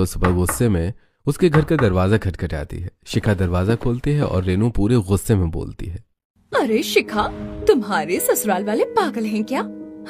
सुबह सुबह गुस्से में उसके घर का दरवाजा खटखटाती है। शिखा दरवाजा खोलती है और रेनू पूरे गुस्से में बोलती है, अरे शिखा, तुम्हारे ससुराल वाले पागल हैं क्या?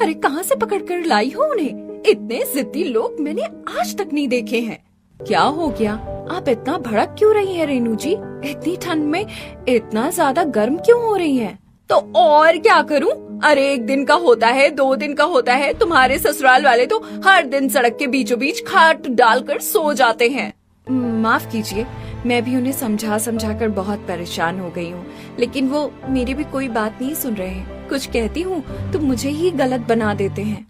अरे कहाँ से पकड़ कर लाई हो उन्हें? इतने जिद्दी लोग मैंने आज तक नहीं देखे हैं। क्या हो गया? आप इतना भड़क क्यों रही हैं रेनू जी? इतनी ठंड में इतना ज्यादा गर्म क्यों हो रही हैं? तो और क्या करूं? अरे एक दिन का होता है, 2 दिन का होता है। तुम्हारे ससुराल वाले तो हर दिन सड़क के बीचों बीच खाट डालकर सो जाते हैं। माफ कीजिए, मैं भी उन्हें समझा समझा कर बहुत परेशान हो गई हूँ, लेकिन वो मेरी भी कोई बात नहीं सुन रहे हैं। कुछ कहती हूँ तो मुझे ही गलत बना देते हैं।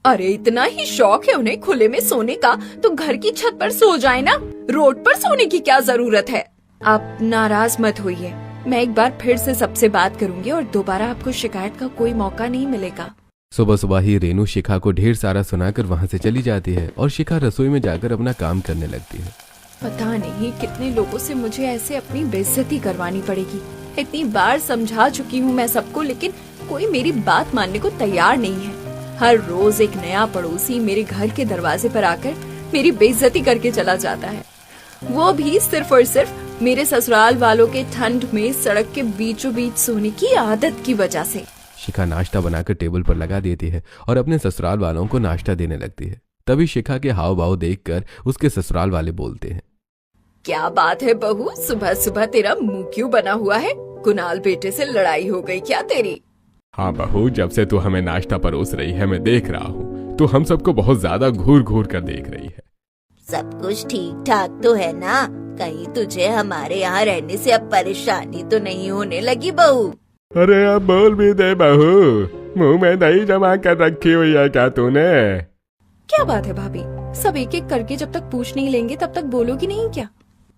अरे इतना ही शौक है उन्हें खुले में सोने का तो घर की छत पर सो जाए ना, रोड पर सोने की क्या जरूरत है? आप नाराज मत होइए, मैं एक बार फिर से सबसे बात करूंगी और दोबारा आपको शिकायत का कोई मौका नहीं मिलेगा। सुबह सुबह ही रेनू शिखा को ढेर सारा सुनाकर वहाँ से चली जाती है और शिखा रसोई में जाकर अपना काम करने लगती है। पता नहीं कितने लोगों से मुझे ऐसे अपनी बेइज्जती करवानी पड़ेगी। इतनी बार समझा चुकी हूँ मैं सबको, लेकिन कोई मेरी बात मानने को तैयार नहीं है। हर रोज एक नया पड़ोसी मेरे घर के दरवाजे पर आकर मेरी बेइज्जती करके चला जाता है, वो भी सिर्फ और सिर्फ मेरे ससुराल वालों के ठंड में सड़क के बीचों बीच सोने की आदत की वजह से। शिखा नाश्ता बनाकर टेबल पर लगा देती है और अपने ससुराल वालों को नाश्ता देने लगती है। तभी शिखा के हाव भाव देखकर उसके ससुराल वाले बोलते हैं, क्या बात है बहू, सुबह सुबह तेरा मुंह क्यों बना हुआ है? कुणाल बेटे से लड़ाई हो गई क्या तेरी? हाँ बहू, जब से तू हमें नाश्ता परोस रही है मैं देख रहा हूँ, तू हम सबको बहुत ज्यादा घूर घूर कर देख रही है। सब कुछ ठीक ठाक तो है ना? कहीं तुझे हमारे यहाँ रहने से अब परेशानी तो नहीं होने लगी बहू? अरे अब बोल भी दे बहू, मुंह में दही जमा कर रखी हुई है क्या तूने? क्या बात है भाभी, सब एक एक करके जब तक पूछ नहीं लेंगे तब तक बोलोगी नहीं क्या?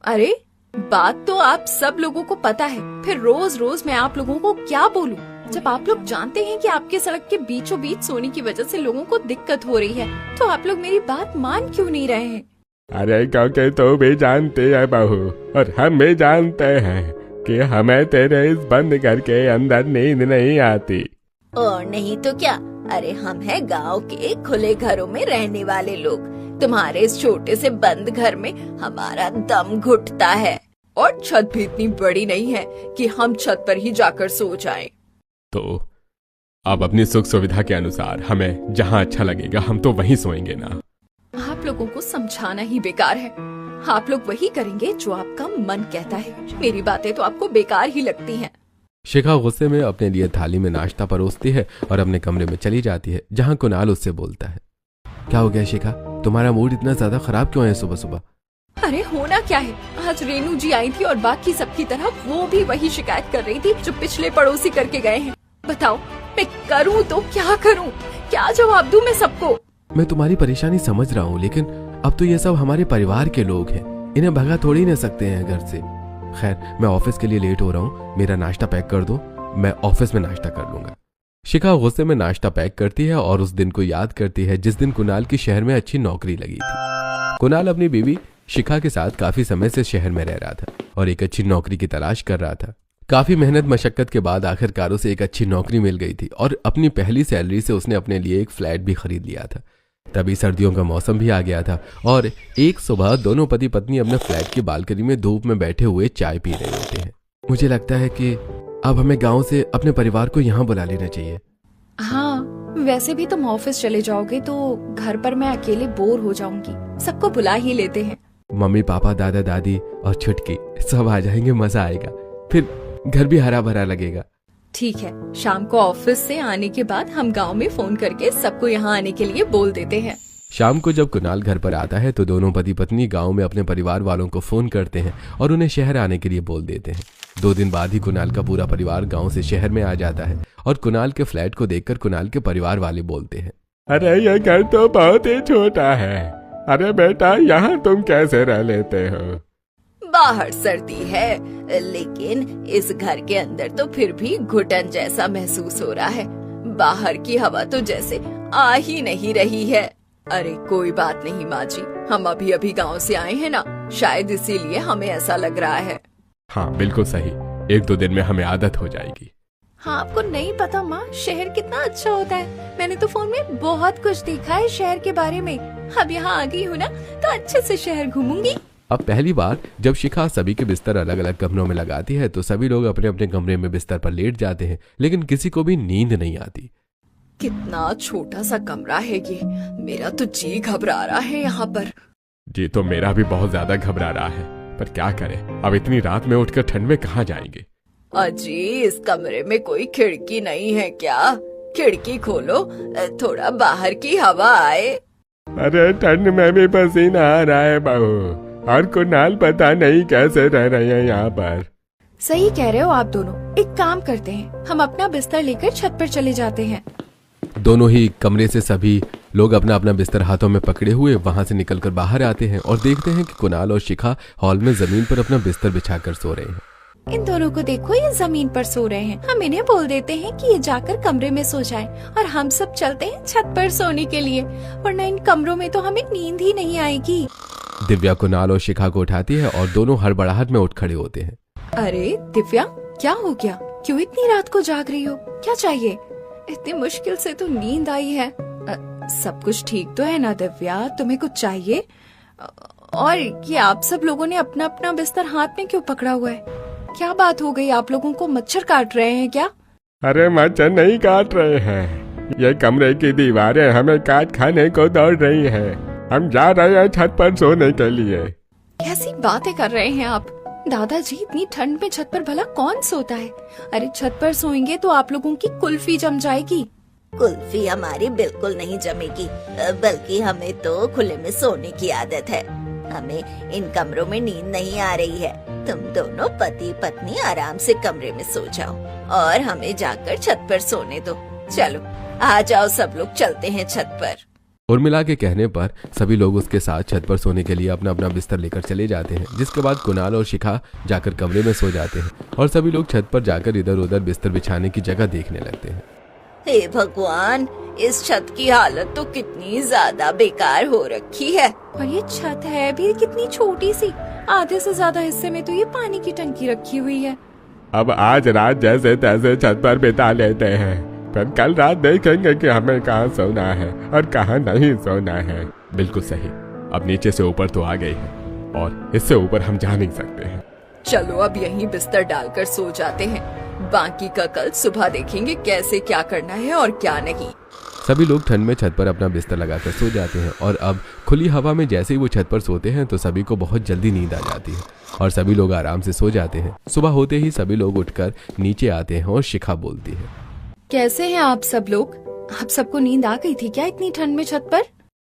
अरे बात तो आप सब लोगों को पता है, फिर रोज रोज मैं आप लोगों को क्या बोलूं? जब आप लोग जानते हैं कि आपके सड़क के बीचों बीच सोने की वजह से लोगों को दिक्कत हो रही है, तो आप लोग मेरी बात मान क्यों नहीं रहे हैं? अरे क्योंकि तू भी जानती है बहू और हम भी जानते हैं कि हमें तेरे इस बंद घर के अंदर नींद नहीं आती। और नहीं तो क्या, अरे हम हैं गांव के खुले घरों में रहने वाले लोग। तुम्हारे इस छोटे से बंद घर में हमारा दम घुटता है। और छत भी इतनी बड़ी नहीं है कि हम छत पर ही जाकर सो जाएं। तो अब अपनी सुख सुविधा के अनुसार हमें जहाँ अच्छा लगेगा हम तो वहीं सोएंगे ना। आप लोगों को समझाना ही बेकार है, आप लोग वही करेंगे जो आपका मन कहता है। मेरी बातें तो आपको बेकार ही लगती हैं। शिखा गुस्से में अपने लिए थाली में नाश्ता परोसती है और अपने कमरे में चली जाती है, जहाँ कुणाल उससे बोलता है, क्या हो गया शिखा, तुम्हारा मूड इतना ज्यादा खराब क्यों है सुबह सुबह? अरे होना क्या है, आज रेनू जी आई थी और बाकी सबकी तरह वो भी वही शिकायत कर रही थी जो पिछले पड़ोसी करके गए हैं। बताओ मैं करूँ तो क्या करूँ, क्या जवाब दूँ मैं सबको? मैं तुम्हारी परेशानी समझ रहा हूँ, लेकिन अब तो ये सब हमारे परिवार के लोग हैं, इन्हें भगा थोड़ी ना सकते हैं घर से। खैर मैं ऑफिस के लिए लेट हो रहा हूँ, मेरा नाश्ता पैक कर दो, मैं ऑफिस में नाश्ता कर लूंगा। शिखा गुस्से में नाश्ता पैक करती है और उस दिन को याद करती है जिस दिन कुणाल की शहर में अच्छी नौकरी लगी थी। कुणाल अपनी बीवी शिखा के साथ काफी समय से शहर में रह रहा था और एक अच्छी नौकरी की तलाश कर रहा था। काफी मेहनत मशक्कत के बाद आखिरकार उसे एक अच्छी नौकरी मिल गई थी और अपनी पहली सैलरी से उसने अपने लिए एक फ्लैट भी खरीद लिया था। तभी सर्दियों का मौसम भी आ गया था और एक सुबह दोनों पति पत्नी अपने फ्लैट की बालकनी में धूप में बैठे हुए चाय पी रहे होते हैं। मुझे लगता है कि अब हमें गांव से अपने परिवार को यहाँ बुला लेना चाहिए। हाँ, वैसे भी तुम ऑफिस चले जाओगे तो घर पर मैं अकेले बोर हो जाऊंगी, सबको बुला ही लेते हैं। मम्मी पापा दादा दादी और छुटकी सब आ जाएंगे, मजा आएगा, फिर घर भी हरा भरा लगेगा। ठीक है, शाम को ऑफिस से आने के बाद हम गांव में फोन करके सबको यहाँ आने के लिए बोल देते हैं। शाम को जब कुणाल घर पर आता है तो दोनों पति पत्नी गांव में अपने परिवार वालों को फोन करते हैं और उन्हें शहर आने के लिए बोल देते हैं। 2 दिन बाद ही कुणाल का पूरा परिवार गांव से शहर में आ जाता है और कुणाल के फ्लैट को देखकर कुणाल के परिवार वाले बोलते हैं, अरे ये घर तो बहुत ही छोटा है, अरे बेटा यहाँ तुम कैसे रह लेते हो? बाहर सर्दी है लेकिन इस घर के अंदर तो फिर भी घुटन जैसा महसूस हो रहा है। बाहर की हवा तो जैसे आ ही नहीं रही है। अरे कोई बात नहीं माँ जी, हम अभी अभी गांव से आए हैं ना, शायद इसीलिए हमें ऐसा लग रहा है। हाँ बिल्कुल सही, 1-2 दिन में हमें आदत हो जाएगी। हाँ, आपको नहीं पता माँ, शहर कितना अच्छा होता है। मैंने तो फोन में बहुत कुछ देखा है शहर के बारे में। अब यहाँ आ गई हूँ ना, तो अच्छे से शहर घूमूंगी। अब पहली बार जब शिखा सभी के बिस्तर अलग अलग कमरों में लगाती है तो सभी लोग अपने अपने कमरे में बिस्तर पर लेट जाते हैं, लेकिन किसी को भी नींद नहीं आती। कितना छोटा सा कमरा है ये, मेरा तो जी घबरा रहा है यहाँ पर। जी तो मेरा भी बहुत ज्यादा घबरा रहा है, पर क्या करें, अब इतनी रात में उठकर ठंड में कहाँ जाएंगे। अजी, इस कमरे में कोई खिड़की नहीं है क्या? खिड़की खोलो, थोड़ा बाहर की हवा आए। अरे ठंड में भी पसीना आ रहा है बहू, और कुणाल पता नहीं कैसे रह रहे हैं यहाँ पर। सही कह रहे हो आप दोनों। एक काम करते हैं, हम अपना बिस्तर लेकर छत पर चले जाते हैं। दोनों ही कमरे से सभी लोग अपना अपना बिस्तर हाथों में पकड़े हुए वहां से निकलकर बाहर आते हैं और देखते हैं कि कुणाल और शिखा हॉल में जमीन पर अपना बिस्तर बिछाकर सो रहे हैं। इन दोनों को देखो, ये जमीन पर सो रहे हैं। हम इन्हें बोल देते हैं कि ये जाकर कमरे में सो जाएं और हम सब चलते हैं छत पर सोने के लिए, वरना इन कमरों में तो हमें नींद ही नहीं आएगी। दिव्या कुणाल और शिखा को उठाती है और दोनों हड़बड़ाहट में उठ खड़े होते हैं। अरे दिव्या, क्या हो गया? क्यों इतनी रात को जाग रही हो? क्या चाहिए? इतनी मुश्किल से तो नींद आई है। सब कुछ ठीक तो है ना दिव्या? तुम्हें कुछ चाहिए? और ये आप सब लोगों ने अपना अपना बिस्तर हाथ में क्यों पकड़ा हुआ है? क्या बात हो गई? आप लोगों को मच्छर काट रहे हैं क्या? अरे मच्छर नहीं काट रहे हैं, ये कमरे की दीवारें हमें काट खाने को दौड़ रही हैं। हम जा रहे हैं छत पर सोने के लिए। कैसी बातें कर रहे हैं आप? दादाजी, इतनी ठंड में छत पर भला कौन सोता है? अरे छत पर सोएंगे तो आप लोगों की कुल्फी जम जाएगी। कुल्फी हमारी बिल्कुल नहीं जमेगी, बल्कि हमें तो खुले में सोने की आदत है। हमें इन कमरों में नींद नहीं आ रही है। तुम दोनों पति पत्नी आराम से कमरे में सो जाओ और हमें जाकर छत पर सोने दो। चलो आ जाओ, सब लोग चलते हैं छत पर। उर्मिला के कहने पर सभी लोग उसके साथ छत पर सोने के लिए अपना अपना बिस्तर लेकर चले जाते हैं, जिसके बाद कुणाल और शिखा जाकर कमरे में सो जाते हैं और सभी लोग छत पर जाकर इधर उधर बिस्तर बिछाने की जगह देखने लगते हैं। हे भगवान, इस छत की हालत तो कितनी ज्यादा बेकार हो रखी है। और ये छत है भी कितनी छोटी सी, आधे से ज्यादा हिस्से में तो ये पानी की टंकी रखी हुई है। अब आज रात जैसे तैसे छत पर बिता लेते हैं, फिर कल रात देखेंगे कि हमें कहाँ सोना है और कहाँ नहीं सोना है। बिल्कुल सही, अब नीचे से ऊपर तो आ गई है और इससे ऊपर हम जा नहीं सकते हैं। चलो अब यहीं बिस्तर डालकर सो जाते हैं, बाकी का कल सुबह देखेंगे कैसे क्या करना है और क्या नहीं। सभी लोग ठंड में छत पर अपना बिस्तर लगाकर सो जाते हैं और अब खुली हवा में जैसे ही वो छत पर सोते हैं तो सभी को बहुत जल्दी नींद आ जाती है और सभी लोग आराम से सो जाते हैं। सुबह होते ही सभी लोग उठकर नीचे आते हैं और शिखा बोलती है, कैसे हैं आप सब लोग? आप सबको नींद आ गई थी क्या इतनी ठंड में छत पर?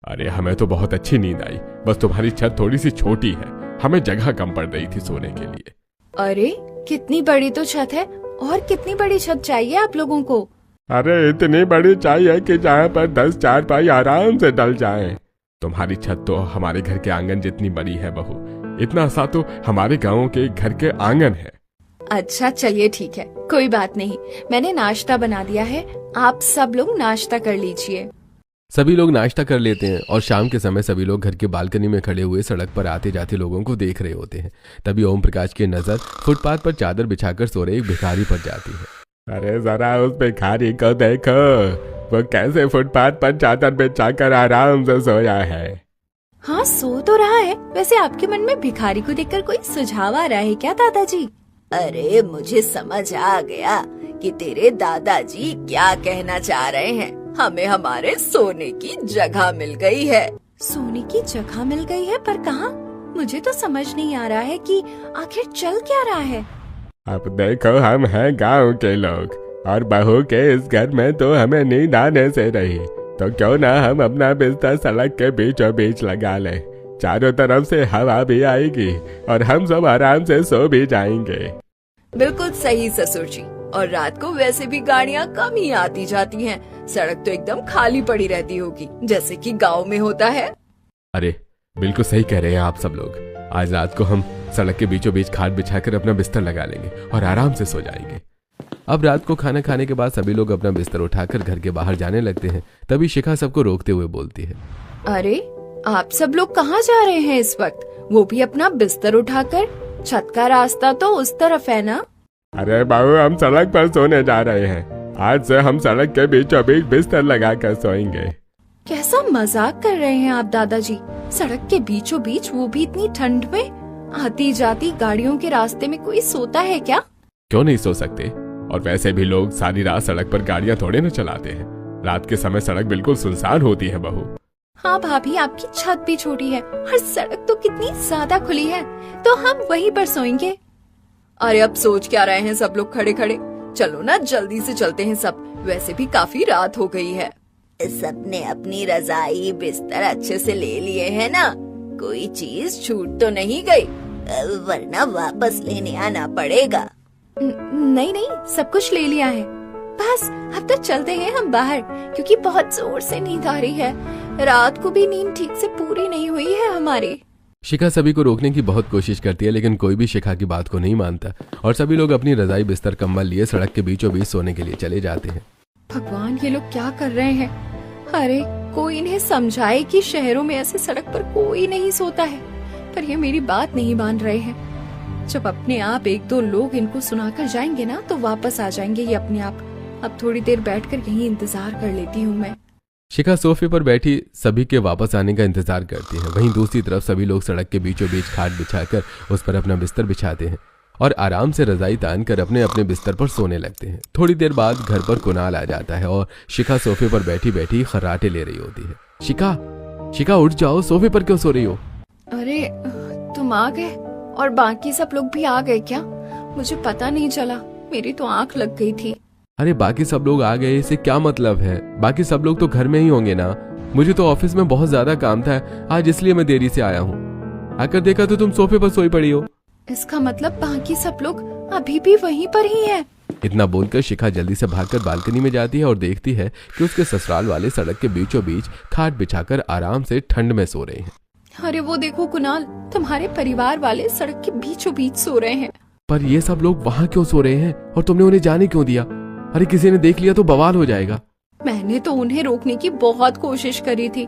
अरे हमें तो बहुत अच्छी नींद आई, बस तुम्हारी छत थोड़ी सी छोटी है, हमें जगह कम पड़ रही थी सोने के लिए। अरे कितनी बड़ी तो छत है, और कितनी बड़ी छत चाहिए आप लोगों को? अरे इतनी बड़ी चाहिए कि जहाँ पर 10 चारपाई आराम से डल जाएं। तुम्हारी छत तो हमारे घर के आंगन जितनी बड़ी है बहू, इतना सा तो हमारे गाँव के घर के आंगन है। अच्छा चलिए ठीक है, कोई बात नहीं, मैंने नाश्ता बना दिया है, आप सब लोग नाश्ता कर लीजिए। सभी लोग नाश्ता कर लेते हैं और शाम के समय सभी लोग घर के बालकनी में खड़े हुए सड़क पर आते जाते लोगों को देख रहे होते हैं। तभी ओम प्रकाश की नजर फुटपाथ पर चादर बिछाकर सो रहे एक भिखारी पर जाती है। अरे जरा उस भिखारी को देखो, वो कैसे फुटपाथ पर चादर बिछाकर आराम से सोया है। हाँ सो तो रहा है। वैसे आपके मन में भिखारी को देखकर कोई सुझाव आ रहा है क्या दादाजी? अरे मुझे समझ आ गया कि तेरे दादाजी क्या कहना चाह रहे हैं। हमें हमारे सोने की जगह मिल गई है। सोने की जगह मिल गई है, पर कहाँ? मुझे तो समझ नहीं आ रहा है कि आखिर चल क्या रहा है। अब देखो, हम हैं गांव के लोग और बहू के इस घर में तो हमें नींद आने से रही, तो क्यों ना हम अपना बिस्तर सड़क के बीचों बीच लगा लें। चारों तरफ से हवा भी आएगी और हम सब आराम से सो भी जाएंगे। बिल्कुल सही ससुर जी, और रात को वैसे भी गाड़ियाँ कम ही आती जाती हैं, सड़क तो एकदम खाली पड़ी रहती होगी जैसे कि गांव में होता है। अरे बिल्कुल सही कह रहे हैं आप सब लोग, आज रात को हम सड़क के बीचों बीच खाट बिछाकर अपना बिस्तर लगा लेंगे और आराम से सो जाएंगे। अब रात को खाना खाने के बाद सभी लोग अपना बिस्तर उठाकर घर के बाहर जाने लगते हैं। तभी शिखा सबको रोकते हुए बोलती है, अरे आप सब लोग कहाँ जा रहे हैं इस वक्त? वो भी अपना बिस्तर उठाकर? छत का रास्ता तो उस तरफ है ना। अरे बाबू, हम सड़क पर सोने जा रहे हैं। आज से हम सड़क के बीचों बीच बिस्तर लगाकर सोएंगे। कैसा मजाक कर रहे हैं आप दादाजी। सड़क के बीचों बीच, वो भी इतनी ठंड में। आती जाती गाड़ियों के रास्ते में कोई सोता है क्या? क्यों नहीं सो सकते? और वैसे भी लोग सारी रात सड़क पर गाड़ियां थोड़े न चलाते हैं। रात के समय सड़क बिल्कुल सुनसान होती है बहू। हाँ भाभी, आपकी छत भी छोटी है और सड़क तो कितनी ज्यादा खुली है, तो हम वहीं पर सोएंगे। अरे अब सोच क्या रहे हैं सब लोग खड़े खड़े? चलो ना, जल्दी से चलते हैं सब। वैसे भी काफी रात हो गई है। सबने अपनी रजाई बिस्तर अच्छे से ले लिए हैं ना? कोई चीज छूट तो नहीं गई? वरना वापस लेने आना पड़ेगा। नहीं नहीं, सब कुछ ले लिया है। बस अब तो चलते हैं हम बाहर, क्योंकि बहुत जोर से नींद आ रही है। रात को भी नींद ठीक से पूरी नहीं हुई है हमारी। शिखा सभी को रोकने की बहुत कोशिश करती है, लेकिन कोई भी शिखा की बात को नहीं मानता और सभी लोग अपनी रजाई बिस्तर कंबल लिए सड़क के बीचों बीच सोने के लिए चले जाते हैं। भगवान, ये लोग क्या कर रहे हैं? अरे कोई इन्हें समझाए कि शहरों में ऐसे सड़क पर कोई नहीं सोता है, पर ये मेरी बात नहीं मान रहे हैं। जब अपने आप एक दो लोग इनको सुनाकर जाएंगे ना, तो वापस आ जाएंगे ये अपने आप। अब थोड़ी देर बैठकर यहीं इंतजार कर लेती हूँ मैं। शिखा सोफे पर बैठी सभी के वापस आने का इंतजार करती है। वहीं दूसरी तरफ सभी लोग सड़क के बीचों बीच खाट बिछाकर उस पर अपना बिस्तर बिछाते हैं और आराम से रजाई तान कर अपने अपने बिस्तर पर सोने लगते हैं। थोड़ी देर बाद घर पर कुणाल आ जाता है और शिखा सोफे पर बैठी बैठी खर्राटे ले रही होती है। शिखा, शिखा उठ जाओ, सोफे पर क्यों सो रही हो? अरे तुम आ गए और बाकी सब लोग भी आ गए क्या? मुझे पता नहीं चला, मेरी तो आंख लग गई थी। अरे बाकी सब लोग आ गए, इससे क्या मतलब है? बाकी सब लोग तो घर में ही होंगे ना। मुझे तो ऑफिस में बहुत ज्यादा काम था आज, इसलिए मैं देरी से आया हूँ। आकर देखा तो तुम सोफे पर सोई पड़ी हो। इसका मतलब बाकी सब लोग अभी भी वहीं पर ही हैं। इतना बोलकर शिखा जल्दी से भागकर बालकनी में जाती है और देखती है कि उसके ससुराल वाले सड़क के बीचों बीच खाट बिछाकर आराम से ठंड में सो रहे हैं। अरे वो देखो कुणाल, तुम्हारे परिवार वाले सड़क के बीचों बीच सो रहे हैं। पर ये सब लोग वहाँ क्यों सो रहे हैं और तुमने उन्हें जाने क्यों दिया? अरे किसी ने देख लिया तो बवाल हो जाएगा। मैंने तो उन्हें रोकने की बहुत कोशिश करी थी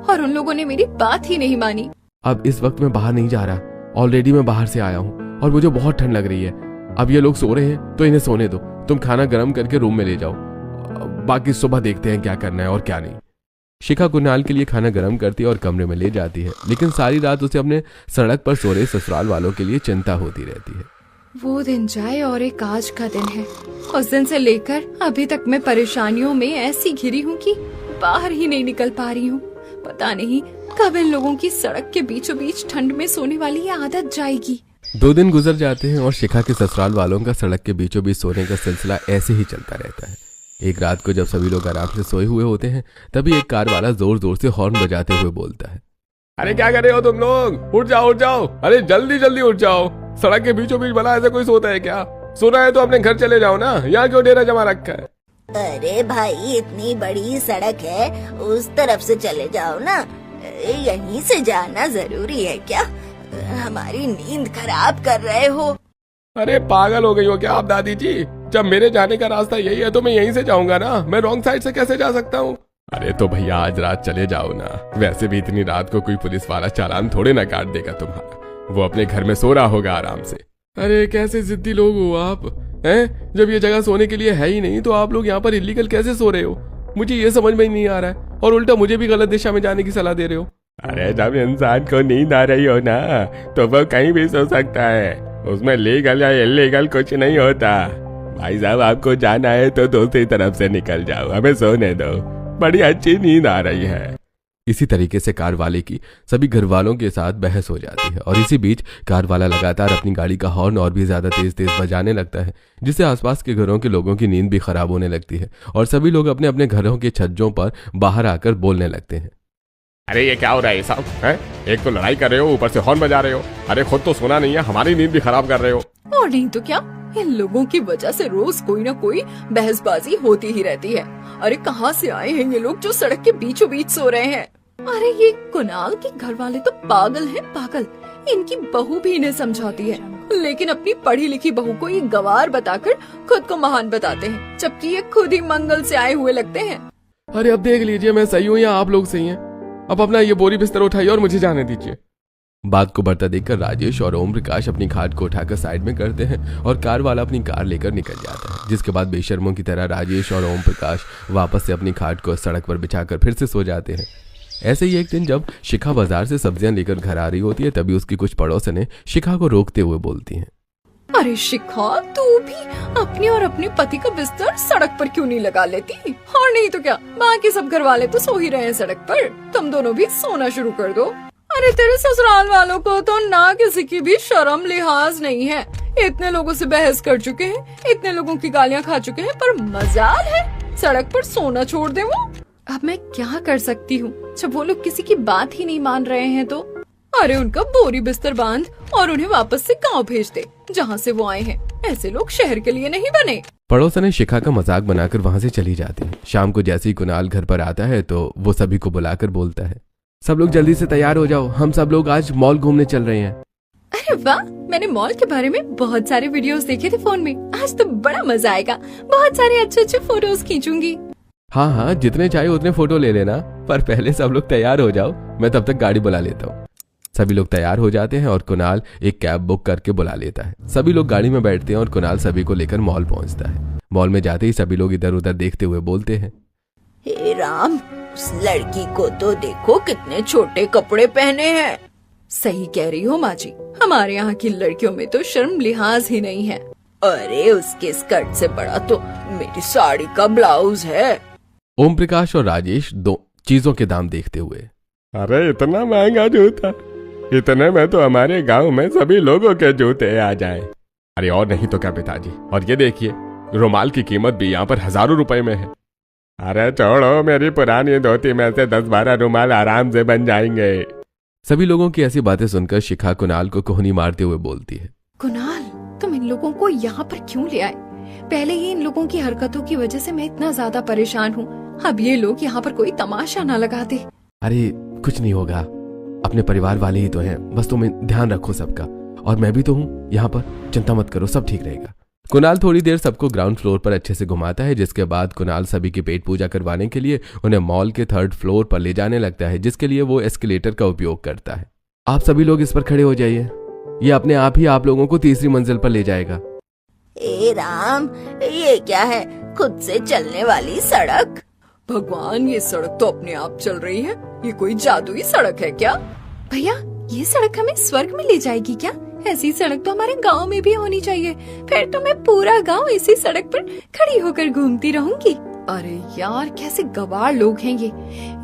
और उन लोगों ने मेरी बात ही नहीं मानी। अब इस वक्त मैं बाहर नहीं जा रहा, ऑलरेडी मैं बाहर से आया हूँ और मुझे बहुत ठंड लग रही है। अब ये लोग सो रहे हैं तो इन्हें सोने दो। तुम खाना गर्म करके रूम में ले जाओ, बाकी सुबह देखते हैं क्या करना है और क्या नहीं। शिखा कुणाल के लिए खाना गर्म करती है और कमरे में ले जाती है, लेकिन सारी रात उसे अपने सड़क पर सो रहे ससुराल वालों के लिए चिंता होती रहती है। वो दिन जाए और एक आज का दिन है। उस दिन से लेकर अभी तक मैं परेशानियों में ऐसी घिरी हूँ कि बाहर ही नहीं निकल पा रही हूँ। पता नहीं कब इन लोगों की सड़क के बीचों बीच ठंड में सोने वाली ये आदत जाएगी। 2 दिन गुजर जाते हैं और शिखा के ससुराल वालों का सड़क के बीचों बीच सोने का सिलसिला ऐसे ही चलता रहता है। एक रात को जब सभी लोग आराम से सोए हुए होते हैं, तभी एक कार वाला जोर जोर से हॉर्न बजाते हुए बोलता है, अरे क्या कर रहे हो तुम लोग? उठ जाओ, उठ जाओ। अरे जल्दी जल्दी उठ जाओ। सड़क के बीचों बीच भला ऐसा कोई सोता है क्या? सोना है तो अपने घर चले जाओ ना, यहाँ क्यों डेरा जमा रखा है? अरे भाई, इतनी बड़ी सड़क है, उस तरफ से चले जाओ ना। यहीं से जाना जरूरी है क्या? हमारी नींद खराब कर रहे हो। अरे पागल हो गई हो क्या आप दादी जी? जब मेरे जाने का रास्ता यही है तो मैं यहीं से जाऊंगा ना। मैं रॉन्ग साइड से कैसे जा सकता हूँ? अरे तो भैया आज रात चले जाओ ना। वैसे भी इतनी रात को कोई पुलिस वाला चालान थोड़े ना काट देगा तुम्हारा। वो अपने घर में सो रहा होगा आराम से। अरे कैसे जिद्दी लोग हो आप हैं? जब ये जगह सोने के लिए है ही नहीं तो आप लोग यहाँ पर इलीगल कैसे सो रहे हो? मुझे ये समझ में ही नहीं आ रहा है और उल्टा मुझे भी गलत दिशा में जाने की सलाह दे रहे हो। अरे जब इंसान को नींद आ रही हो ना तो वो कहीं भी सो सकता है। उसमें लीगल या इलीगल कुछ नहीं होता। भाई साहब आपको जाना है तो दूसरी तरफ से निकल जाओ, हमें सोने दो, बड़ी अच्छी नींद आ रही है। इसी तरीके से कार वाले की सभी घर वालों के साथ बहस हो जाती है और इसी बीच कार वाला लगातार अपनी गाड़ी का हॉर्न और भी ज्यादा तेज तेज बजाने लगता है, जिससे आसपास के घरों के लोगों की नींद भी खराब होने लगती है और सभी लोग अपने अपने घरों के छज्जों पर बाहर आकर बोलने लगते हैं। अरे ये क्या हो रहा है साहब हैं? एक तो लड़ाई कर रहे हो, ऊपर से हॉर्न बजा रहे हो। अरे खुद तो सोना नहीं है, हमारी नींद भी खराब कर रहे हो। और नहीं तो क्या, इन लोगों की वजह से रोज कोई ना कोई बहसबाजी होती ही रहती है। अरे कहाँ से आए हैं ये लोग जो सड़क के बीचों बीच सो रहे हैं? अरे ये कुणाल के घर वाले तो पागल हैं पागल। इनकी बहू भी इन्हें समझाती है, लेकिन अपनी पढ़ी लिखी बहू को ये गवार बताकर खुद को महान बताते हैं, जबकि ये खुद ही मंगल से आए हुए लगते हैं। अरे अब देख लीजिए मैं सही हूँ या आप लोग सही हैं। अब अपना ये बोरी बिस्तर उठाइए और मुझे जाने दीजिए। बात को बढ़ता देखकर राजेश और ओम प्रकाश अपनी खाट को उठाकर साइड में करते हैं और कार वाला अपनी कार लेकर निकल जाता है, जिसके बाद बेशर्मों की तरह राजेश और ओम प्रकाश वापस से अपनी खाट को सड़क पर बिछाकर फिर से सो जाते हैं। ऐसे ही एक दिन जब शिखा बाजार से सब्जियां लेकर घर आ रही होती है, तभी उसकी कुछ पड़ोसनें शिखा को रोकते हुए बोलती हैं, अरे शिखा, तू भी अपने और अपने पति का बिस्तर सड़क पर क्यों नहीं लगा लेती? और नहीं तो क्या, बाकी सब घर वाले तो सो ही रहे हैं सड़क पर, तुम दोनों भी सोना शुरू कर दो। अरे तेरे ससुराल वालों को तो ना किसी की भी शर्म लिहाज नहीं है। इतने लोगों से बहस कर चुके हैं, इतने लोगों की गालियाँ खा चुके हैं, पर मजाल है सड़क पर सोना छोड़ दे वो। अब मैं क्या कर सकती हूँ जब वो लोग किसी की बात ही नहीं मान रहे हैं तो? अरे उनका बोरी बिस्तर बांध और उन्हें वापस से गांव भेज दे जहाँ से वो आए हैं। ऐसे लोग शहर के लिए नहीं बने। पड़ोसनें शिखा का मजाक बनाकर वहां से चली जाती हैं। शाम को जैसे ही कुणाल घर पर आता है तो वो सभी को बुलाकर बोलता है, सब लोग जल्दी से तैयार हो जाओ, हम सब लोग आज मॉल घूमने चल रहे हैं। अरे वाह, मैंने मॉल के बारे में बहुत सारे वीडियोस देखे थे फोन में। आज तो बड़ा मजा आएगा, बहुत सारे अच्छे अच्छे फोटोज खींचूंगी। हाँ हाँ, जितने चाहिए उतने फोटो ले लेना, पर पहले सब लोग तैयार हो जाओ, मैं तब तक गाड़ी बुला लेता हूँ। सभी लोग तैयार हो जाते हैं और कुणाल एक कैब बुक करके बुला लेता है। सभी लोग गाड़ी में बैठते हैं और कुणाल सभी को लेकर मॉल पहुंचता है। मॉल में जाते ही सभी लोग इधर उधर देखते हुए बोलते हैं, हे राम, उस लड़की को तो देखो कितने छोटे कपड़े पहने हैं। सही कह रही हो माँ जी, हमारे यहाँ की लड़कियों में तो शर्म लिहाज ही नहीं है। अरे उसके स्कर्ट से बड़ा तो मेरी साड़ी का ब्लाउज है। ओम प्रकाश और राजेश दो चीजों के दाम देखते हुए, अरे इतना महंगा जूता, इतने में तो हमारे गांव में सभी लोगों के जूते आ जाएं। अरे और नहीं तो क्या पिताजी, और ये देखिए रुमाल की कीमत भी यहाँ पर हजारों रुपए में है। अरे छोड़ो, मेरी पुरानी धोती में से 10-12 रुमाल आराम से बन जाएंगे। सभी लोगों की ऐसी बातें सुनकर शिखा कुणाल को कोहनी मारते हुए बोलती है, कुणाल, तुम इन लोगों को यहाँ पर क्यों ले आए? पहले ही इन लोगों की हरकतों की वजह से मैं इतना ज्यादा परेशान हूँ, अब ये लोग यहाँ पर कोई तमाशा ना लगा दे। अरे कुछ नहीं होगा, अपने परिवार वाले ही तो हैं, बस तुम ध्यान रखो सबका, और मैं भी तो हूँ यहाँ पर, चिंता मत करो, सब ठीक रहेगा। कुणाल थोड़ी देर सबको ग्राउंड फ्लोर पर अच्छे से घुमाता है, जिसके बाद कुणाल सभी की पेट पूजा करवाने के लिए उन्हें मॉल के 3rd फ्लोर पर ले जाने लगता है, जिसके लिए वो एस्केलेटर का उपयोग करता है। आप सभी लोग इस पर खड़े हो जाइए, ये अपने आप ही आप लोगों को 3री मंजिल पर ले जाएगा। ए राम, ये क्या है, खुद से चलने वाली सड़क? भगवान, ये सड़क तो अपने आप चल रही है, ये कोई जादुई सड़क है क्या? भैया, ये सड़क हमें स्वर्ग में ले जाएगी क्या? ऐसी सड़क तो हमारे गांव में भी होनी चाहिए, फिर तो मैं पूरा गांव इसी सड़क पर खड़ी होकर घूमती रहूंगी। अरे यार, कैसे गवार लोग हैं ये,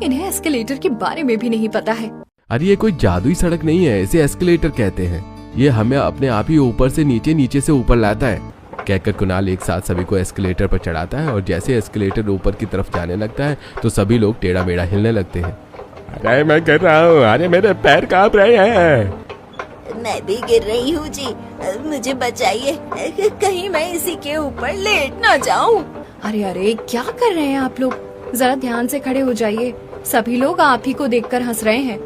इन्हें एस्केलेटर के बारे में भी नहीं पता है। अरे ये कोई जादुई सड़क नहीं है, इसे एस्केलेटर कहते हैं। ये हमें अपने आप ही ऊपर से नीचे, नीचे से ऊपर लाता है। कहकर कुणाल एक साथ सभी को एस्केलेटर पर चढ़ाता है और जैसे एस्केलेटर ऊपर की तरफ जाने लगता है तो सभी लोग टेढ़ा मेढ़ा हिलने लगते हैं। अरे मैं कर रहा हूँ, अरे मेरे पैर कांप रहे हैं। मैं भी गिर रही हूँ जी, मुझे बचाइए, कहीं मैं इसी के ऊपर लेट ना जाऊँ। अरे अरे, क्या कर रहे हैं आप लोग? जरा ध्यान से खड़े हो जाइए, सभी लोग आप ही को देखकर हंस रहे हैं।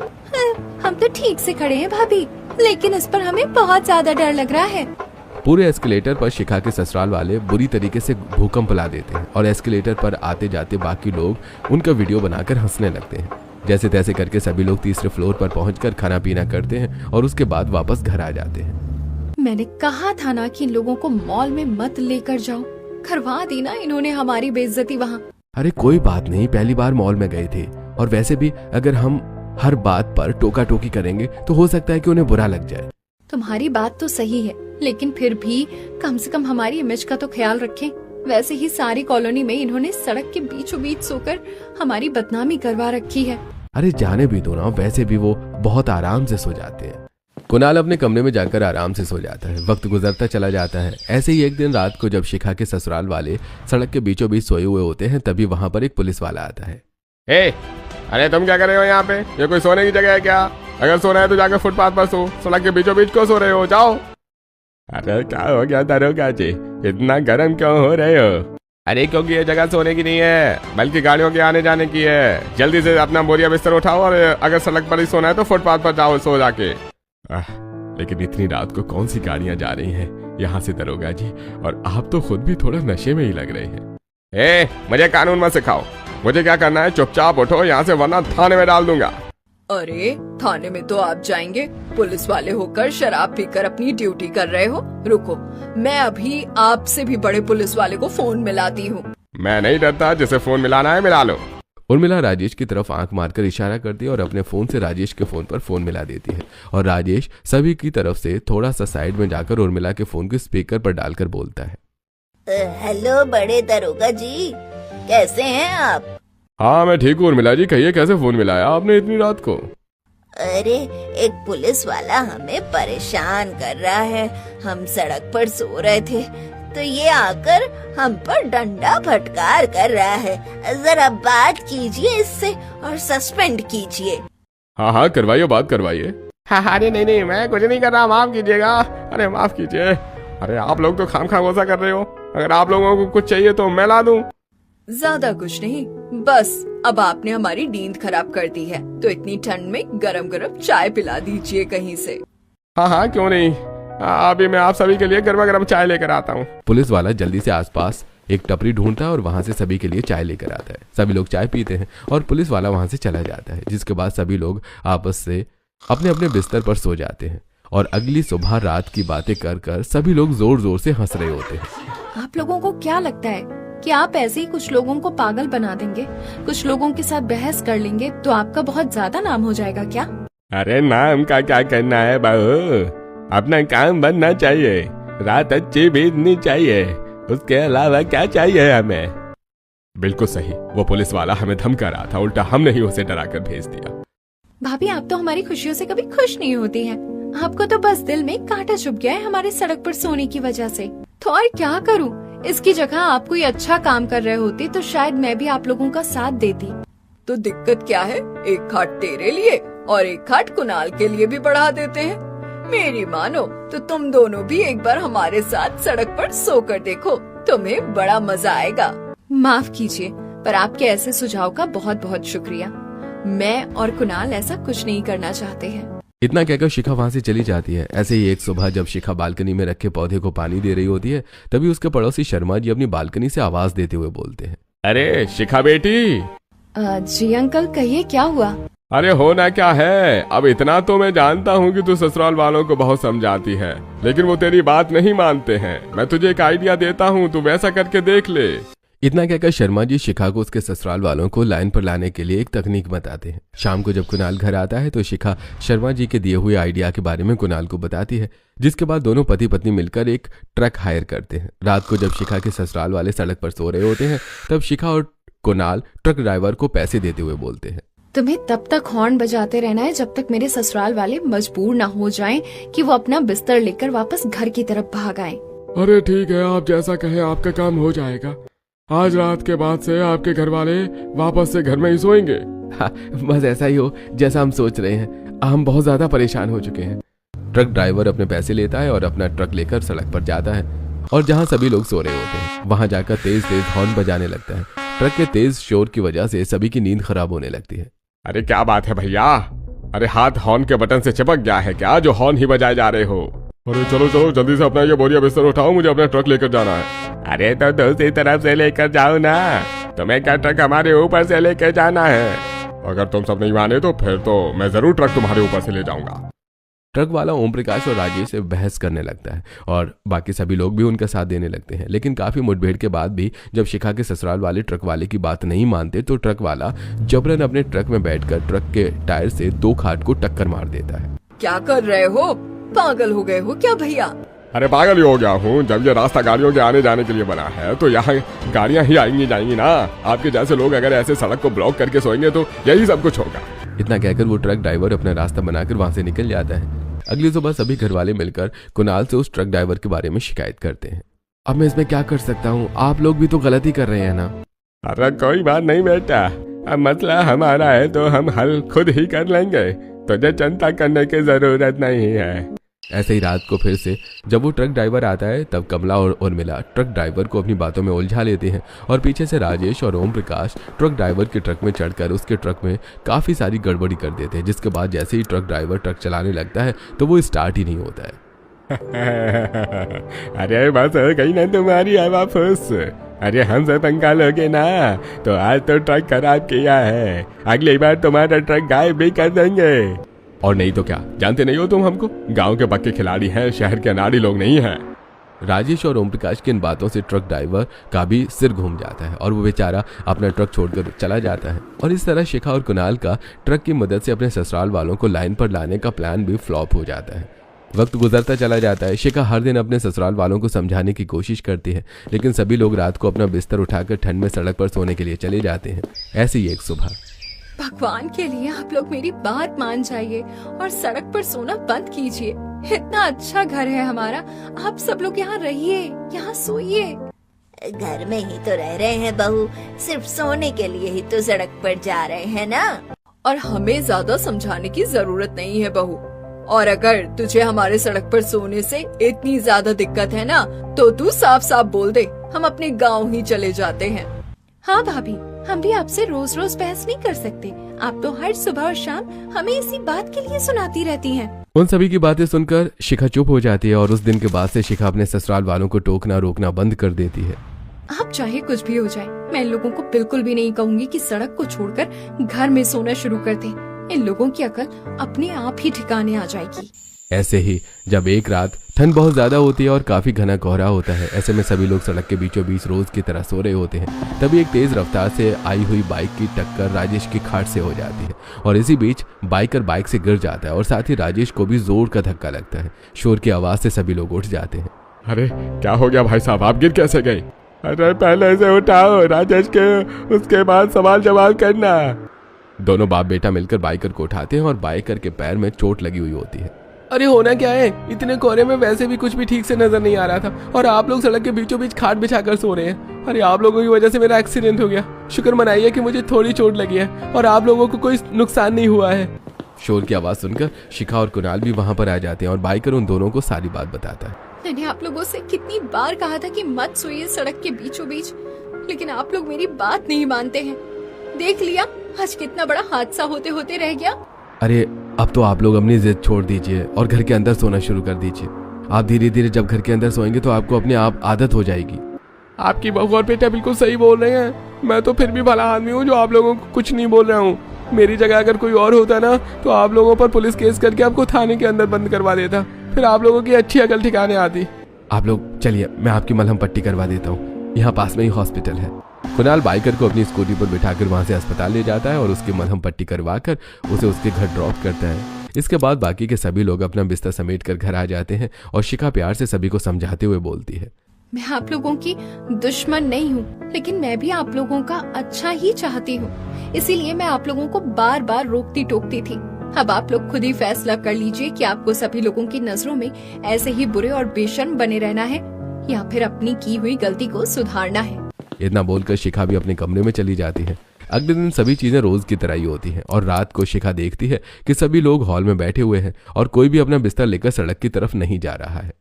हम तो ठीक से खड़े हैं भाभी, लेकिन इस पर हमें बहुत ज्यादा डर लग रहा है। पूरे एस्केलेटर पर शिखा के ससुराल वाले बुरी तरीके से भूकंप ला देते हैं और एस्केलेटर पर आते जाते बाकी लोग उनका वीडियो बनाकर हंसने लगते हैं। जैसे तैसे करके सभी लोग 3रे फ्लोर पर पहुंचकर खाना पीना करते हैं और उसके बाद वापस घर आ जाते हैं। मैंने कहा था ना कि इन लोगों को मॉल में मत लेकर जाओ, करवा दी ना इन्होंने हमारी बेइज्जती वहाँ। अरे कोई बात नहीं, पहली बार मॉल में गए थे, और वैसे भी अगर हम हर बात पर टोका टोकी करेंगे तो हो सकता है कि उन्हें बुरा लग जाए। तुम्हारी बात तो सही है, लेकिन फिर भी कम से कम हमारी इमेज का तो ख्याल रखें। वैसे ही सारी कॉलोनी में इन्होंने सड़क के बीचों बीच सोकर हमारी बदनामी करवा रखी है। अरे जाने भी दो ना, वैसे भी वो बहुत आराम से सो जाते हैं। कुणाल अपने कमरे में जाकर आराम से सो जाता है। वक्त गुजरता चला जाता है। ऐसे ही एक दिन रात को जब शिखा के ससुराल वाले सड़क के बीचों बीच सोए हुए होते हैं, तभी वहाँ पर एक पुलिस वाला आता है। अरे तुम क्या कर रहे हो यहाँ पे? ये कोई सोने की जगह है क्या? अगर सोना है तो जाकर फुटपाथ पर सो, सड़क के बीचों बीच क्यों सो रहे हो? जाओ। अरे क्या हो गया दरोगा जी, इतना गर्म क्यों हो रहे हो? अरे क्योंकि ये जगह सोने की नहीं है, बल्कि गाड़ियों के आने जाने की है। जल्दी से अपना बोरिया बिस्तर उठाओ और अगर सड़क पर ही सोना है तो फुटपाथ पर जाओ, सो जाके। लेकिन इतनी रात को कौन सी गाड़ियां जा रही हैं यहाँ से दरोगा जी, और आप तो खुद भी थोड़ा नशे में ही लग रहे हैं। मुझे कानून मत सिखाओ, मुझे क्या करना है चुपचाप उठो यहाँ से, वरना थाने में डाल दूंगा। अरे थाने में तो आप जाएंगे, पुलिस वाले होकर शराब पीकर अपनी ड्यूटी कर रहे हो। रुको, मैं अभी आपसे भी बड़े पुलिस वाले को फोन मिलाती हूँ। मैं नहीं डरता, जिसे फोन मिलाना है मिला लो। उर्मिला राजेश की तरफ आंख मारकर इशारा करती है और अपने फोन से राजेश के फोन पर फोन मिला देती है। और राजेश सभी की तरफ से थोड़ा सा साइड में जाकर उर्मिला के फोन को स्पीकर पर डालकर बोलता है, हेलो बड़े दरोगा जी, कैसे हैं आप? हाँ मैं ठीक हूँ उर्मिला जी, कहिए कैसे फोन मिलाया आपने इतनी रात को? अरे एक पुलिस वाला हमें परेशान कर रहा है। हम सड़क पर सो रहे थे तो ये आकर हम पर डंडा फटकार कर रहा है। जरा बात कीजिए इससे और सस्पेंड कीजिए। हाँ हाँ करवाइए, बात करवाइए। हाँ अरे नहीं मैं कुछ नहीं कर रहा, माफ कीजिएगा। अरे माफ कीजिए। अरे आप लोग तो खामखा गुस्सा कर रहे हो, अगर आप लोगों को कुछ चाहिए तो मैं ला दूं। ज्यादा कुछ नहीं, बस अब आपने हमारी नींद खराब कर दी है तो इतनी ठंड में गरम गरम चाय पिला दीजिए कहीं से। हाँ क्यों नहीं, अभी मैं आप सभी के लिए गर्मा गर्म चाय लेकर आता हूँ। पुलिस वाला जल्दी से आसपास एक टपरी ढूंढता है और वहां से सभी के लिए चाय लेकर आता है। सभी लोग चाय पीते हैं और पुलिस वाला वहां से चला जाता है, जिसके बाद सभी लोग आपस से अपने अपने बिस्तर पर सो जाते हैं और अगली सुबह रात की बातें कर कर सभी लोग जोर जोर से हंस रहे होते हैं। आप लोगों को क्या लगता है कि आप ऐसे ही कुछ लोगों को पागल बना देंगे, कुछ लोगों के साथ बहस कर लेंगे तो आपका बहुत ज्यादा नाम हो जाएगा क्या? अरे नाम का क्या करना है बहू, अपना काम बनना चाहिए, रात अच्छी बीतनी चाहिए, उसके अलावा क्या चाहिए हमें। बिल्कुल सही, वो पुलिस वाला हमें धमका रहा था, उल्टा हमने ही उसे डरा कर भेज दिया। भाभी आप तो हमारी खुशियों से कभी खुश नहीं होती हैं। आपको तो बस दिल में कांटा चुभ गया है हमारे सड़क पर सोने की वजह से। तो और क्या करूं, इसकी जगह आप कोई अच्छा काम कर रहे होते तो शायद मैं भी आप लोगों का साथ देती। तो दिक्कत क्या है, एक खाट तेरे लिए और एक खाट कुणाल के लिए भी बढ़ा देते हैं। मेरी मानो तो तुम दोनों भी एक बार हमारे साथ सड़क पर सोकर देखो, तुम्हें बड़ा मजा आएगा। माफ कीजिए, पर आपके ऐसे सुझाव का बहुत बहुत शुक्रिया। मैं और कुणाल ऐसा कुछ नहीं करना चाहते हैं। इतना कहकर शिखा वहां से चली जाती है। ऐसे ही एक सुबह जब शिखा बालकनी में रखे पौधे को पानी दे रही होती है, तभी उसके पड़ोसी शर्मा जी अपनी बालकनी से आवाज देते हुए बोलते हैं, अरे शिखा बेटी। जी अंकल, कहिए क्या हुआ? अरे होना क्या है, अब इतना तो मैं जानता हूँ कि तू ससुराल वालों को बहुत समझाती है, लेकिन वो तेरी बात नहीं मानते हैं। मैं तुझे एक आइडिया देता हूँ, तू वैसा करके देख ले। इतना कहकर शर्मा जी शिखा को उसके ससुराल वालों को लाइन पर लाने के लिए एक तकनीक बताते हैं। शाम को जब कुणाल घर आता है तो शिखा शर्मा जी के दिए हुए आइडिया के बारे में कुणाल को बताती है, जिसके बाद दोनों पति पत्नी मिलकर एक ट्रक हायर करते हैं। रात को जब शिखा के ससुराल वाले सड़क पर सो रहे होते हैं, तब शिखा और कुणाल ट्रक ड्राइवर को पैसे देते हुए बोलते हैं, तुम्हें तब तक हॉर्न बजाते रहना है जब तक मेरे ससुराल वाले मजबूर ना हो जाएं कि वो अपना बिस्तर लेकर वापस घर की तरफ भाग आएं। अरे ठीक है, आप जैसा कहें आपका काम हो जाएगा। आज रात के बाद से आपके घर वाले वापस से घर में ही सोएंगे। हाँ, बस ऐसा ही हो जैसा हम सोच रहे हैं। हम बहुत ज्यादा परेशान हो चुके हैं। ट्रक ड्राइवर अपने पैसे लेता है और अपना ट्रक लेकर सड़क पर जाता है और जहाँ सभी लोग सो रहे होते हैं वहां जाकर तेज तेज हॉर्न बजाने लगता है। ट्रक के तेज शोर की वजह से सभी की नींद खराब होने लगती है। अरे क्या बात है भैया, अरे हाथ हॉर्न के बटन से चिपक गया है क्या, जो हॉर्न ही बजाए जा रहे हो? अरे चलो चलो जल्दी से अपना ये बोरिया बिस्तर उठाओ, मुझे अपना ट्रक लेकर जाना है। अरे तो दूसरी तरफ से लेकर जाओ ना, तुम्हें क्या ट्रक हमारे ऊपर से लेकर जाना है? अगर तुम सब नहीं माने तो फिर तो मैं जरूर ट्रक तुम्हारे ऊपर से ले जाऊंगा। ट्रक वाला ओम प्रकाश और राजेश से बहस करने लगता है और बाकी सभी लोग भी उनका साथ देने लगते हैं। लेकिन काफी मुठभेड़ के बाद भी जब शिखा के ससुराल वाले ट्रक वाले की बात नहीं मानते तो ट्रक वाला जबरन अपने ट्रक में बैठकर ट्रक के टायर से 2 खाट को टक्कर मार देता है। क्या कर रहे हो, पागल हो गए हो क्या भैया? अरे पागल ही हो गया हूँ, जब ये रास्ता गाड़ियों के आने जाने के लिए बना है तो यहाँ गाड़ियाँ ही आएंगी जाएंगी ना। आपके जैसे लोग अगर ऐसे सड़क को ब्लॉक करके सोएंगे तो यही सब कुछ होगा। इतना कहकर वो ट्रक ड्राइवर अपना रास्ता बनाकर वहां से निकल जाता है। अगली सुबह सभी घर वाले मिलकर कुणाल से उस ट्रक ड्राइवर के बारे में शिकायत करते हैं। अब मैं इसमें क्या कर सकता हूँ, आप लोग भी तो गलती कर रहे हैं ना। अरे कोई बात नहीं बेटा, अब मसला हमारा है तो हम हल खुद ही कर लेंगे, तुझे चिंता करने की जरूरत नहीं है। ऐसे ही रात को फिर से जब वो ट्रक ड्राइवर आता है तब कमला और उर्मिला ट्रक ड्राइवर को अपनी बातों में उलझा लेते हैं और पीछे से राजेश और ओम प्रकाश ट्रक ड्राइवर के ट्रक में चढ़कर उसके ट्रक में काफी सारी गड़बड़ी कर देते हैं, जिसके बाद जैसे ही ट्रक ड्राइवर ट्रक चलाने लगता है तो वो स्टार्ट ही नहीं होता है। अरे बस हो गई ना तुम्हारी हवा फूस, अरे हमसे पंगा लोगे ना तो आज तो ट्रक खराब किया है, अगली बार तुम्हारा ट्रक गायब भी कर देंगे। और नहीं तो क्या, जानते नहीं हो तुम हमको? गांव के पक्के खिलाड़ी हैं, शहर के अनाड़ी लोग नहीं हैं। राजेश और ओम प्रकाश की इन बातों से ट्रक ड्राइवर का भी सिर घूम जाता है और वो बेचारा अपना ट्रक छोड़कर चला जाता है। और इस तरह शिखा और कुणाल का ट्रक की मदद से अपने ससुराल वालों को लाइन पर लाने का प्लान भी फ्लॉप हो जाता है। वक्त गुजरता चला जाता है। शिखा हर दिन अपने ससुराल वालों को समझाने की कोशिश करती है, लेकिन सभी लोग रात को अपना बिस्तर उठाकर ठंड में सड़क पर सोने के लिए चले जाते हैं। ऐसी एक सुबह भगवान के लिए आप लोग मेरी बात मान जाइए और सड़क पर सोना बंद कीजिए। इतना अच्छा घर है हमारा, आप सब लोग यहाँ रहिए, यहाँ सोइए। घर में ही तो रह रहे हैं बहू, सिर्फ सोने के लिए ही तो सड़क पर जा रहे हैं ना। और हमें ज्यादा समझाने की जरूरत नहीं है बहू। और अगर तुझे हमारे सड़क पर सोने से इतनी ज्यादा दिक्कत है ना तो तू साफ साफ बोल दे, हम अपने गाँव ही चले जाते हैं। हाँ भाभी, हम भी आपसे रोज रोज बहस नहीं कर सकते। आप तो हर सुबह और शाम हमें इसी बात के लिए सुनाती रहती हैं। उन सभी की बातें सुनकर शिखा चुप हो जाती है और उस दिन के बाद से शिखा अपने ससुराल वालों को टोकना रोकना बंद कर देती है। आप चाहे कुछ भी हो जाए, मैं इन लोगों को बिल्कुल भी नहीं कहूँगी कि सड़क को छोड़कर घर में सोना शुरू कर दें। इन लोगों की अकल अपने आप ही ठिकाने आ जाएगी। ऐसे ही जब एक रात ठंड बहुत ज्यादा होती है और काफी घना कोहरा होता है, ऐसे में सभी लोग सड़क के बीचों बीच रोज की तरह सो रहे होते हैं। तभी एक तेज रफ्तार से आई हुई बाइक की टक्कर राजेश की खाट से हो जाती है और इसी बीच बाइकर बाइक से गिर जाता है और साथ ही राजेश को भी जोर का धक्का लगता है। शोर की आवाज से सभी लोग उठ जाते हैं। अरे क्या हो गया भाई साहब, आप गिर कैसे गए? अरे पहले से उठाओ राजेश के, उसके बाद सवाल जवाब करना। दोनों बाप बेटा मिलकर बाइकर को उठाते हैं और बाइकर के पैर में चोट लगी हुई होती है। अरे होना क्या है, इतने कोहरे में वैसे भी कुछ भी ठीक से नजर नहीं आ रहा था और आप लोग सड़क के बीचों बीच खाट बिछाकर सो रहे हैं। अरे आप लोगों की वजह से मेरा एक्सीडेंट हो गया। शुक्र मनाइए कि मुझे थोड़ी चोट लगी है और आप लोगों को कोई नुकसान नहीं हुआ है। शोर की आवाज सुनकर शिखा और कुणाल भी वहां पर आ जाते हैं और बाइकर उन दोनों को सारी बात बताता है। मैंने आप लोगों से कितनी बार कहा था कि मत सोइए सड़क के बीचों बीच, लेकिन आप लोग मेरी बात नहीं मानते हैं। देख लिया, आज कितना बड़ा हादसा होते होते रह गया। अरे अब तो आप लोग अपनी जिद छोड़ दीजिए और घर के अंदर सोना शुरू कर दीजिए। आप धीरे धीरे जब घर के अंदर सोएंगे तो आपको अपने आप आदत हो जाएगी। आपकी बहू और बेटा बिल्कुल सही बोल रहे हैं। मैं तो फिर भी भला आदमी हूँ जो आप लोगों को कुछ नहीं बोल रहा हूँ। मेरी जगह अगर कोई और होता ना तो आप लोगों पर पुलिस केस करके आपको थाने के अंदर बंद करवा देता, फिर आप लोगों की अच्छी अकल ठिकाने आती। आप लोग चलिए, मैं आपकी मलहम पट्टी करवा देता हूँ, यहाँ पास में ही हॉस्पिटल है। कुणाल बाइकर को अपनी स्कूटी पर बिठाकर वहां से अस्पताल ले जाता है और उसकी मलहम पट्टी करवाकर उसे उसके घर ड्रॉप करता है। इसके बाद बाकी के सभी लोग अपना बिस्तर समेट कर घर आ जाते हैं और शिखा प्यार से सभी को समझाते हुए बोलती है, मैं आप लोगों की दुश्मन नहीं हूँ, लेकिन मैं भी आप लोगों का अच्छा ही चाहती हूँ। इसीलिए मैं आप लोगों को बार बार रोकती टोकती थी। अब आप लोग खुद ही फैसला कर लीजिए कि आपको सभी लोगों की नजरों में ऐसे ही बुरे और बेशर्म बने रहना है या फिर अपनी की हुई गलती को सुधारना है। इतना बोलकर शिखा भी अपने कमरे में चली जाती है। अगले दिन सभी चीजें रोज की तरह ही होती हैं और रात को शिखा देखती है कि सभी लोग हॉल में बैठे हुए हैं और कोई भी अपना बिस्तर लेकर सड़क की तरफ नहीं जा रहा है।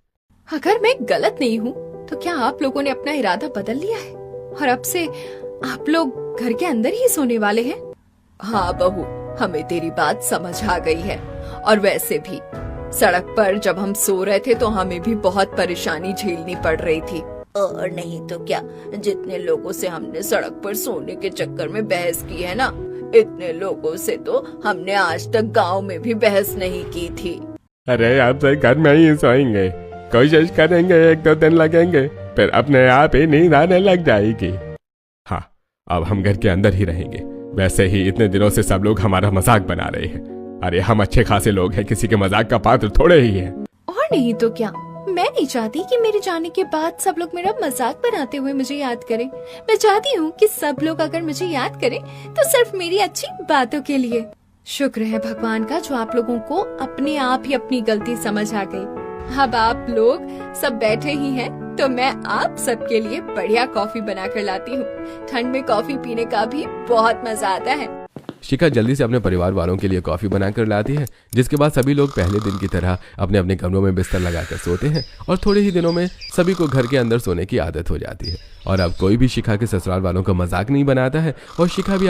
अगर मैं गलत नहीं हूँ तो क्या आप लोगों ने अपना इरादा बदल लिया है और अब से आप लोग घर के अंदर ही सोने वाले हैं? हाँ बहू, हमें तेरी बात समझ आ गई है। और वैसे भी सड़क पर जब हम सो रहे थे तो हमें भी बहुत परेशानी झेलनी पड़ रही थी। और नहीं तो क्या, जितने लोगों से हमने सड़क पर सोने के चक्कर में बहस की है ना, इतने लोगों से तो हमने आज तक गांव में भी बहस नहीं की थी। अरे आप तो घर में ही सोएंगे, कोशिश करेंगे, 1-2 दिन लगेंगे, फिर अपने आप ही नींद आने लग जाएगी। हाँ, अब हम घर के अंदर ही रहेंगे। वैसे ही इतने दिनों से सब लोग हमारा मजाक बना रहे हैं। अरे हम अच्छे खासे लोग हैं, किसी के मजाक का पात्र थोड़े ही हैं। और नहीं तो क्या, मैं नहीं चाहती कि मेरे जाने के बाद सब लोग मेरा मजाक बनाते हुए मुझे याद करें। मैं चाहती हूँ कि सब लोग अगर मुझे याद करें तो सिर्फ मेरी अच्छी बातों के लिए। शुक्र है भगवान का जो आप लोगों को अपने आप ही अपनी गलती समझ आ गई। अब आप लोग सब बैठे ही हैं तो मैं आप सबके लिए बढ़िया कॉफी बनाकर लाती हूँ। ठंड में कॉफी पीने का भी बहुत मजा आता है। शिखा जल्दी से अपने परिवार वालों के लिए कॉफी बनाकर लाती है, जिसके बाद सभी लोग पहले दिन की तरह अपने अपने कमरों में बिस्तर लगाकर सोते हैं और थोड़े ही दिनों में सभी को घर के अंदर सोने की आदत हो जाती है और अब कोई भी शिखा के ससुराल वालों का मजाक नहीं बनाता है और शिखा भी